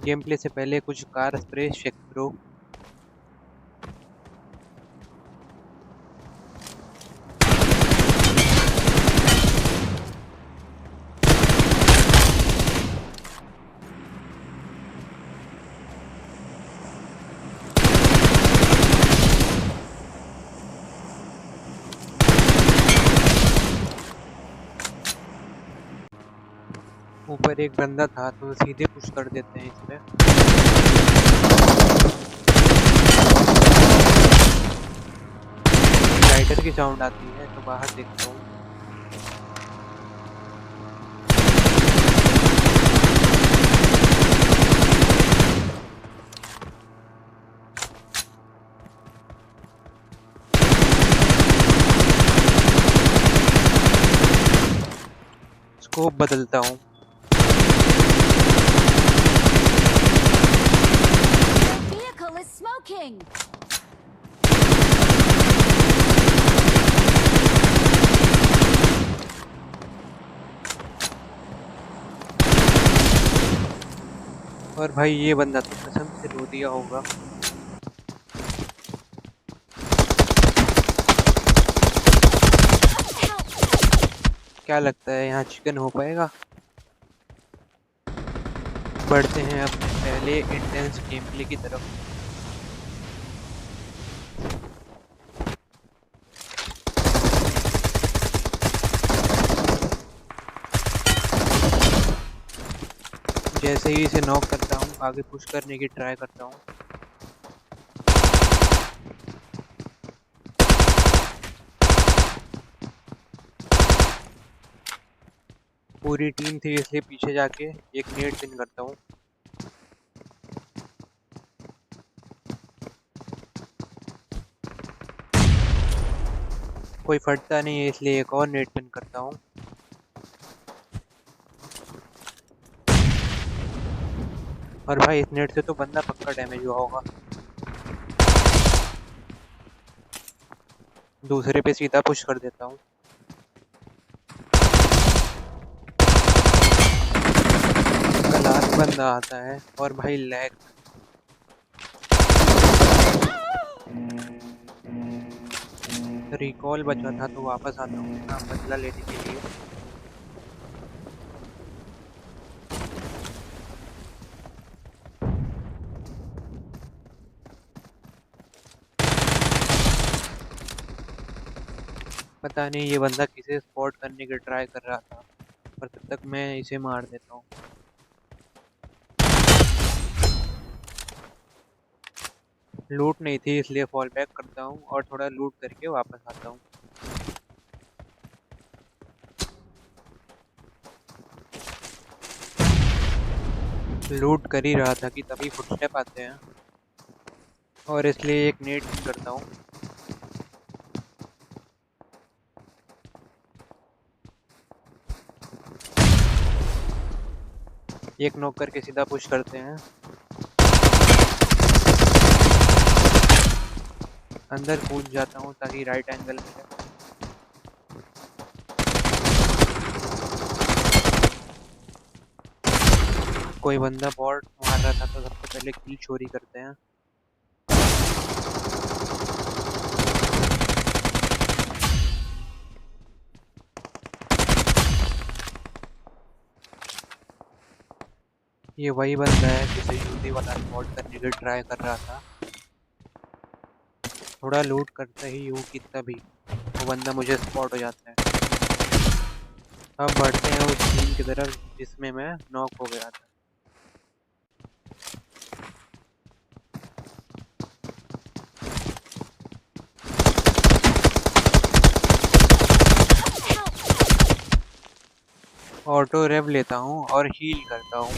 Game play से पहले कुछ कार स्प्रे चेक करो। ऊपर एक बंदा था तो सीधे पुश कर देते हैं इस पे। राइडर की साउंड आती है तो बाहर देखता हूँ। स्कोप बदलता हूँ। The vehicle is smoking. और भाई ये बंदा तो कसम से रो दिया होगा। क्या लगता है यहाँ चिकन हो पाएगा? बढ़ते हैं अपने पहले इंटेंस गेम प्ले की तरफ। जैसे ही इसे नॉक करता हूँ आगे पुश करने की ट्राई करता हूँ। पूरी टीम थी इसलिए पीछे जाके एक नेट पिन करता हूँ। कोई फटता नहीं है इसलिए एक और नेट पिन करता हूँ। और भाई इस नेट से तो बंदा पक्का डैमेज हुआ होगा। दूसरे पे सीधा पुश कर देता हूँ। लास्ट बंदा आता है और भाई लैग। रिकॉल बचा था तो वापस आता हूँ यहाँ बदला लेने के लिए। पता नहीं ये बंदा किसे स्पॉट करने की ट्राई कर रहा था, पर तब तक मैं इसे मार देता हूँ। लूट नहीं थी इसलिए फॉल बैक करता हूँ और थोड़ा लूट करके वापस आता हूँ। लूट कर ही रहा था कि तभी फुटस्टेप आते हैं और इसलिए एक नेट पिन करता हूँ। एक नॉक करके सीधा पुश करते हैं। अंदर कूद जाता हूँ ताकि राइट एंगल मिले। कोई बंदा बॉट मार रहा था तो सबसे पहले किल चोरी करते हैं। ये वही बंदा है जिसे यूजी वाला स्पॉट करने की ट्राई कर रहा था। थोड़ा लूट करता ही हूँ कि तभी वो बंदा मुझे स्पॉट हो जाता है। अब बढ़ते हैं उस टीम की तरफ जिसमें मैं नॉक हो गया था। ऑटो रेव लेता हूँ और हील करता हूँ।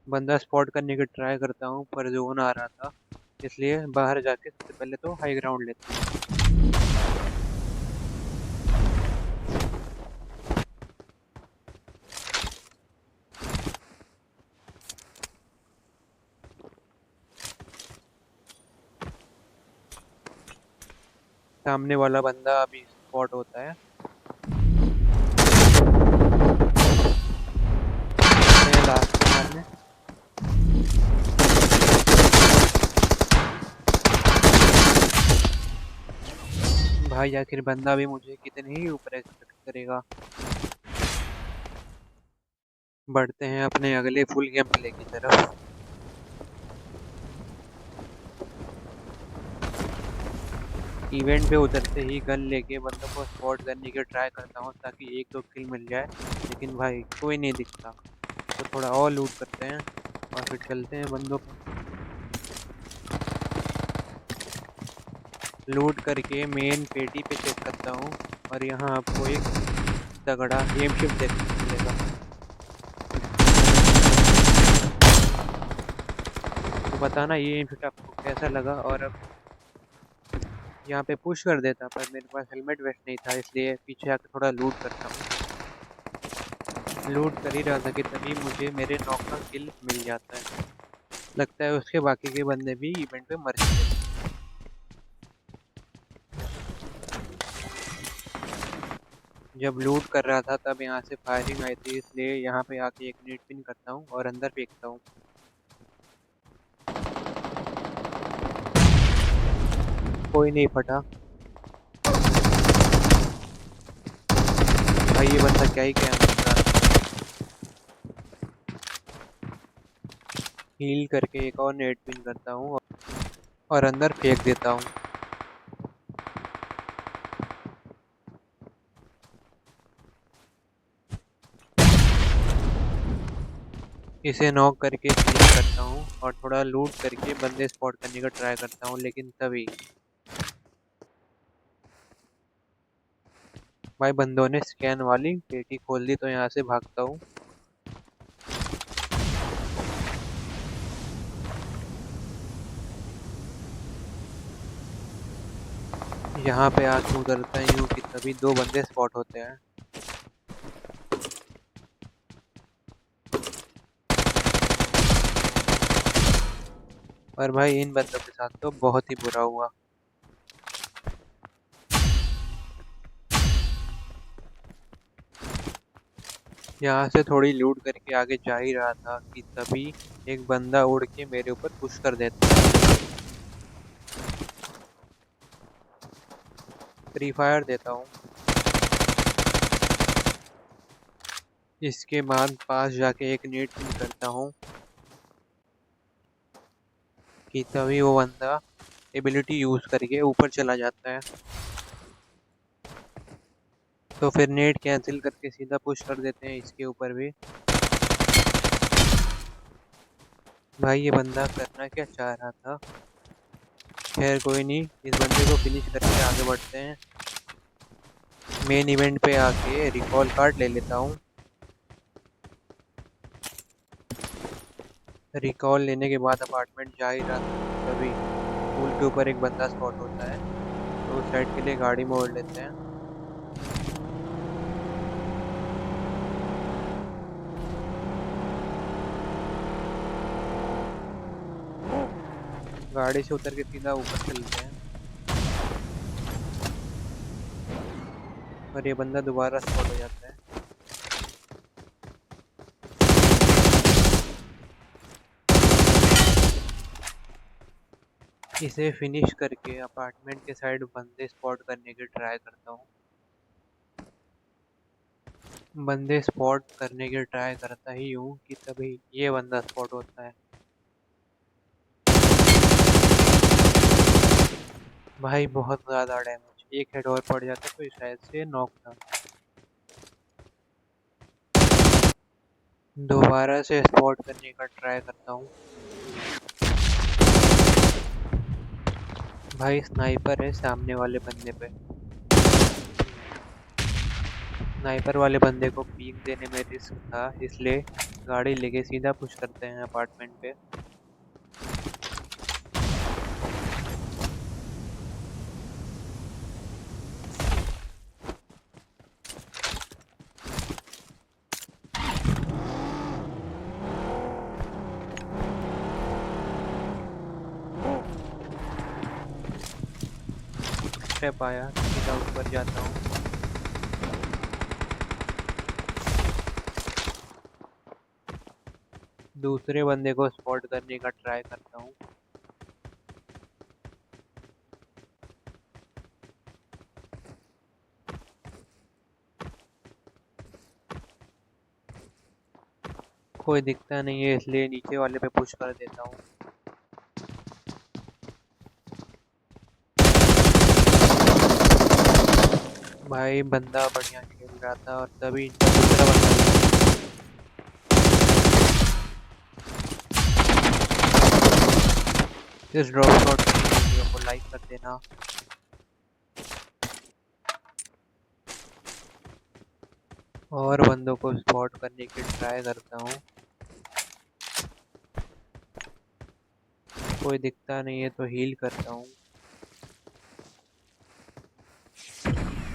बंदा स्पॉट करने की ट्राई करता हूँ पर जोन आ रहा था इसलिए बाहर जाके सबसे पहले तो हाई ग्राउंड लेता हूँ। सामने वाला बंदा अभी स्पॉट होता है। भाई आखिर बंदा भी मुझे कितने ही ऊपर एक्सपेक्ट करेगा। बढ़ते हैं अपने अगले फुल गेम प्ले की तरफ। इवेंट पे उतरते ही गन लेके बंदों को स्पॉट करने की ट्राई करता हूँ ताकि एक दो किल मिल जाए, लेकिन भाई कोई नहीं दिखता। तो थोड़ा और लूट करते हैं और फिर चलते हैं बंदों पे। लूट करके मेन पेटी पे चेक करता हूँ और यहाँ आपको एक तगड़ा एम शिफ्ट देखने को मिलेगा। तो बताना ये एम शिफ्ट आपको कैसा लगा। और अब यहाँ पे पुश कर देता पर मेरे पास हेलमेट वेस्ट नहीं था, इसलिए पीछे आकर थोड़ा लूट करता हूँ। लूट कर ही रहा था कि तभी मुझे मेरे नॉक का किल मिल जाता है। लगता है उसके बाकी के बंदे भी इवेंट पे मर चुके थे। जब लूट कर रहा था तब यहाँ से फायरिंग आई थी, इसलिए यहाँ पे आके एक नेट पिन करता हूँ और अंदर फेंकता हूँ। कोई नहीं फटा। भाई ये बंदा क्या ही कहना चाह रहा था। हील करके एक और नेट पिन करता हूँ और अंदर फेंक देता हूँ। इसे नॉक करके फिनिश करता हूँ और थोड़ा लूट करके बंदे स्पॉट करने का ट्राई करता हूँ, लेकिन तभी भाई बंदों ने स्कैन वाली पेटी खोल दी, तो यहाँ से भागता हूँ। यहाँ पे आके उतरता ही हूँ कि तभी दो बंदे स्पॉट होते हैं। और भाई इन बंदों के साथ तो बहुत ही बुरा हुआ। यहाँ से थोड़ी लूट करके आगे जा ही रहा था कि तभी एक बंदा उड़ के मेरे ऊपर पुश कर देता है। फ्री फायर देता हूँ। इसके बाद पास जाके एक नेट पिन करता हूँ कि तभी वो बंदा एबिलिटी यूज करके ऊपर चला जाता है। तो फिर नेट कैंसिल करके सीधा पुश कर देते हैं इसके ऊपर भी। भाई ये बंदा करना क्या चाह रहा था। खैर कोई नहीं, इस बंदे को फिनिश करके आगे बढ़ते हैं। मेन इवेंट पे आके रिकॉल कार्ड ले लेता हूँ। रिकॉल लेने के बाद अपार्टमेंट जा ही रहा था तभी पुल के ऊपर एक बंदा स्पॉट होता है, तो उस साइड के लिए गाड़ी मोड़ लेते हैं। गाड़ी से उतर के सीधा ऊपर चलते हैं और ये बंदा दोबारा स्पॉट हो जाता है। इसे फिनिश करके अपार्टमेंट के साइड बंदे स्पॉट करने की ट्राई करता हूँ। बंदे स्पॉट करने की ट्राई करता ही हूँ कि तभी ये बंदा स्पॉट होता है। भाई बहुत ज़्यादा डैमेज, एक हेड और पड़ जाता तो शायद से नॉक था। दोबारा से स्पॉट करने का ट्राई करता हूँ। भाई स्नाइपर है सामने वाले बंदे पे। स्नाइपर वाले बंदे को पीक देने में रिस्क था, इसलिए गाड़ी लेके सीधा पुश करते हैं अपार्टमेंट पे। स्टेप आया, सीधा ऊपर जाता हूँ। दूसरे बंदे को स्पॉट करने का ट्राई करता हूँ। कोई दिखता नहीं है इसलिए नीचे वाले पे पुश कर देता हूँ। भाई बंदा बढ़िया खेल रहा था और तभी इनका दूसरा बंदा इस ड्रॉप शॉट की वीडियो को लाइक कर देना और बंदों को स्पॉट करने की ट्राई करता हूँ। कोई दिखता नहीं है तो हील करता हूँ।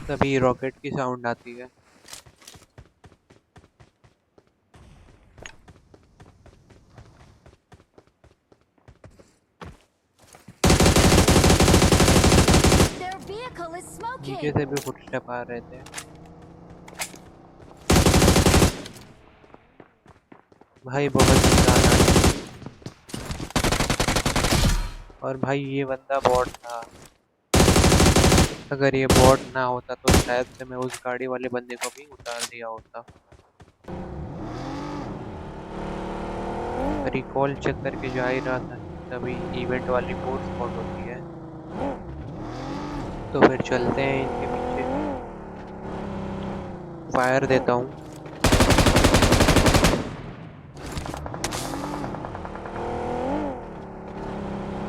तभी रॉकेट की साउंड आती है। Their vehicle is नीचे smoking. से भी फुटस्टेप आ रहे थे। भाई बहुत इंसान आ रहे थे। और भाई ये बंदा बॉट था। अगर ये बॉट ना होता तो शायद से मैं उस गाड़ी वाले बंदे को भी उतार दिया होता। रिकॉल चेक करके जा ही रहा था तभी इवेंट वाली बोट स्पॉट होती है। तो फिर चलते हैं इनके पीछे। फायर देता हूँ।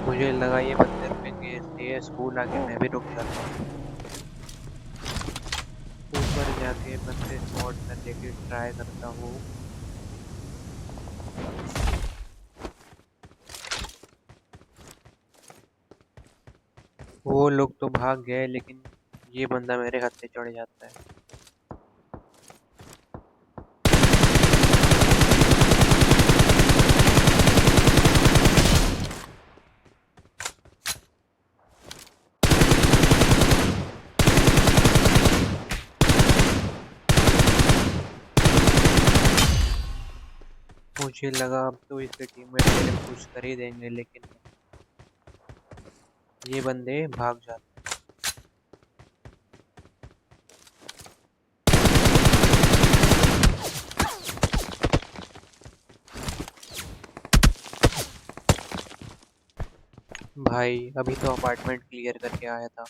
मुझे लगा ये बंदे रुकेंगे इसलिए स्कूल आके मैं भी रुक जाता हूँ। ऊपर जाके बंदे स्पॉट करने की ट्राई करता हूँ। वो लोग तो भाग गए लेकिन ये बंदा मेरे हाथ पे चढ़ जाता है। मुझे लगा अब तो इसके टीममेट मेरे पुश कर ही देंगे लेकिन ये बंदे भाग जाते हैं। भाई अभी तो अपार्टमेंट क्लियर करके आया था।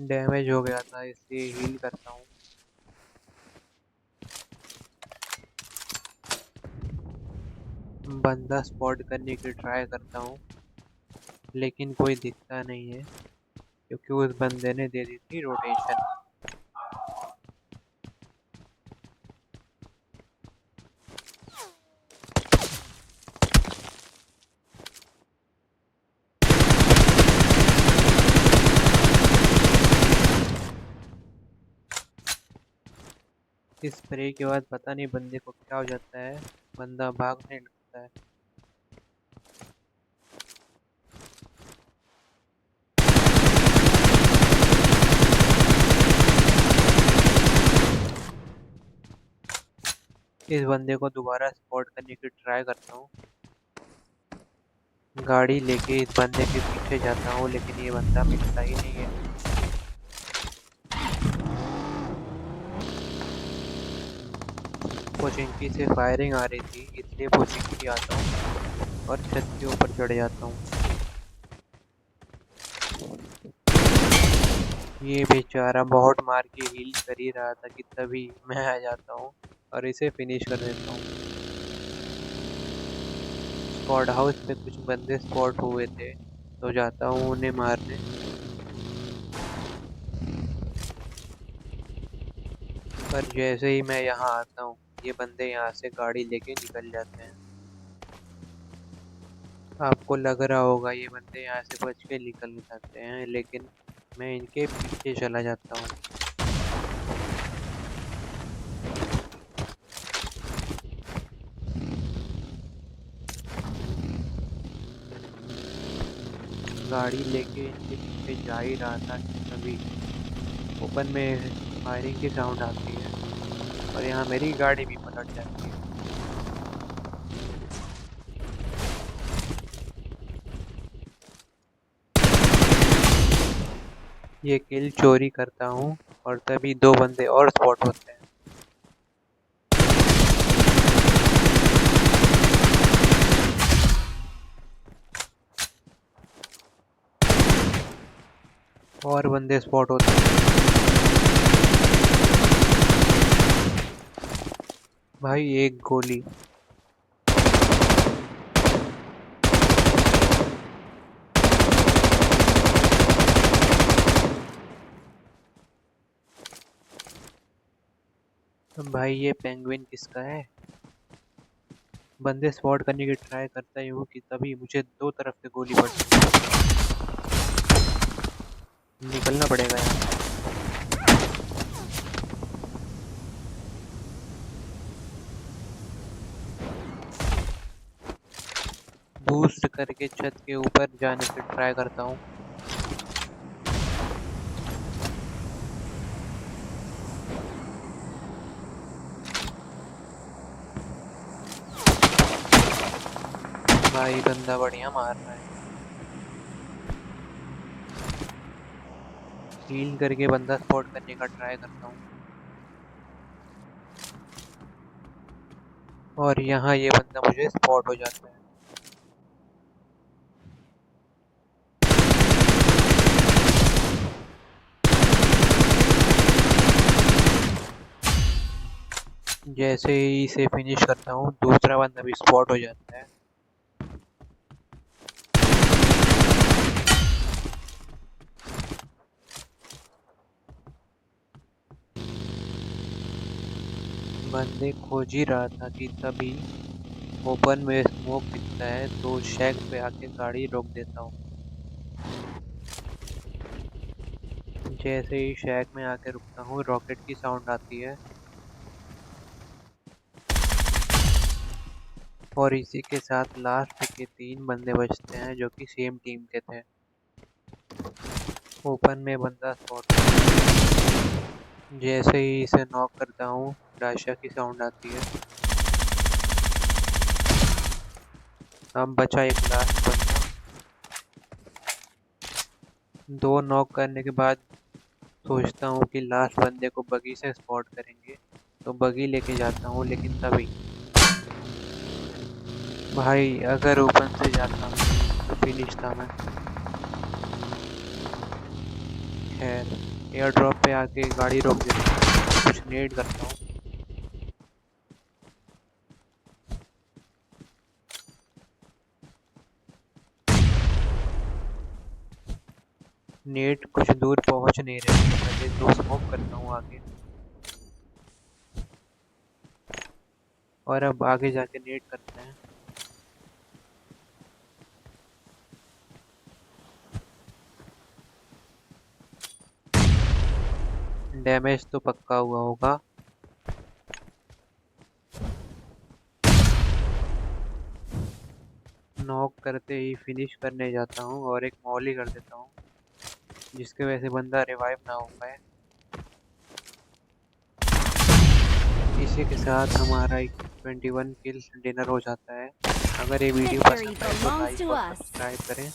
डैमेज हो गया था इसलिए हील करता हूँ। बंदा स्पॉट करने की ट्राई करता हूँ लेकिन कोई दिखता नहीं है क्योंकि उस बंदे ने दे दी थी रोटेशन। इस स्प्रे के बाद पता नहीं बंदे को क्या हो जाता है। बंदा भागने लगता है। इस बंदे को दोबारा स्पॉट करने की ट्राई करता हूँ। गाड़ी लेके इस बंदे के पीछे जाता हूँ लेकिन ये बंदा मिलता ही नहीं है। पोचिंकी से फायरिंग आ रही थी इसलिए पोचिंकी आता हूँ और छत के ऊपर चढ़ जाता हूँ। ये बेचारा बहुत मार के हील कर ही रहा था कि तभी मैं आ जाता हूँ और इसे फिनिश कर देता हूँ। स्क्वाड हाउस पे कुछ बंदे स्पॉट हुए थे तो जाता हूँ उन्हें मारने। पर जैसे ही मैं यहाँ आता हूँ ये बंदे यहाँ से गाड़ी लेके निकल जाते हैं। आपको लग रहा होगा ये बंदे यहाँ से बच के निकल जाते हैं लेकिन मैं इनके पीछे चला जाता हूँ। गाड़ी लेके इनके पीछे जा ही रहा था कि तभी ओपन में फायरिंग की साउंड आती है और यहाँ मेरी गाड़ी भी पलट जाती है। ये किल चोरी करता हूँ और तभी दो बंदे और स्पॉट होते हैं। और बंदे स्पॉट होते हैं। भाई एक गोली। भाई ये पेंगुइन किसका है? बंदे स्पॉट करने की ट्राई करता ही हूँ कि तभी मुझे दो तरफ से गोली पड़ती है। निकलना पड़ेगा यहाँ। बूस्ट करके छत के ऊपर जाने की ट्राई करता हूँ। भाई बंदा बढ़िया मार रहा है। हील करके बंदा स्पॉट करने का ट्राई करता हूँ। और यहाँ ये बंदा मुझे स्पॉट हो जाता है। जैसे ही इसे फिनिश करता हूँ दूसरा बंदा भी स्पॉट हो जाता है। बंदे खोज ही रहा था कि तभी ओपन में स्मोक दिखता है तो शैक पे आके गाड़ी रोक देता हूँ। जैसे ही शैक में आके रुकता हूँ रॉकेट की साउंड आती है और इसी के साथ लास्ट के 3 बंदे बचते हैं जो कि सेम टीम के थे। ओपन में बंदा स्पॉट। जैसे ही इसे नॉक करता हूँ डाशा की साउंड आती है। अब बचा एक लास्ट बंदा। 2 नॉक करने के बाद सोचता हूँ कि लास्ट बंदे को बगी से स्पॉट करेंगे तो बगी लेके जाता हूँ लेकिन तभी भाई अगर ओपन से जाता तो फिनिश था मैं। खैर एयर ड्रॉप पे आके गाड़ी रोक देता हूँ। कुछ नेड करता हूँ। नेट कुछ दूर पहुँच नहीं रहे तो पहले 2 स्मोक करता हूँ आगे और अब आगे जाके नेट करते हैं। डैमेज तो पक्का हुआ होगा। नॉक करते ही फिनिश करने जाता हूँ और एक मॉली कर देता हूँ जिसके वजह से बंदा रिवाइव ना हो पाए। इसी के साथ हमारा 21 किल्स डिनर हो जाता है। अगर ये वीडियो Victory पसंद आए तो belongs लाइक to और us. सब्सक्राइब करें।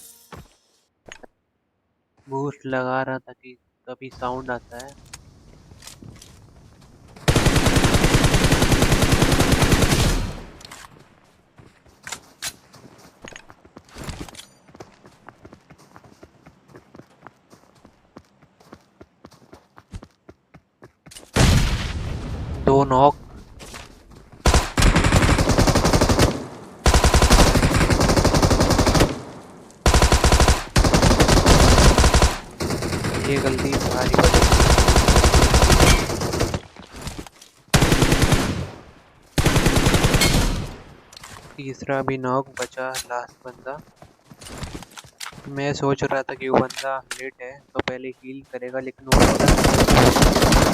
बूस्ट लगा रहा था कि तभी साउंड आता है। दो नॉक। ये गलती भारी पड़ी। तीसरा भी नॉक बचा लास्ट बंदा। मैं सोच रहा था कि वो बंदा हिट है तो पहले हील करेगा लेकिन वो बंदा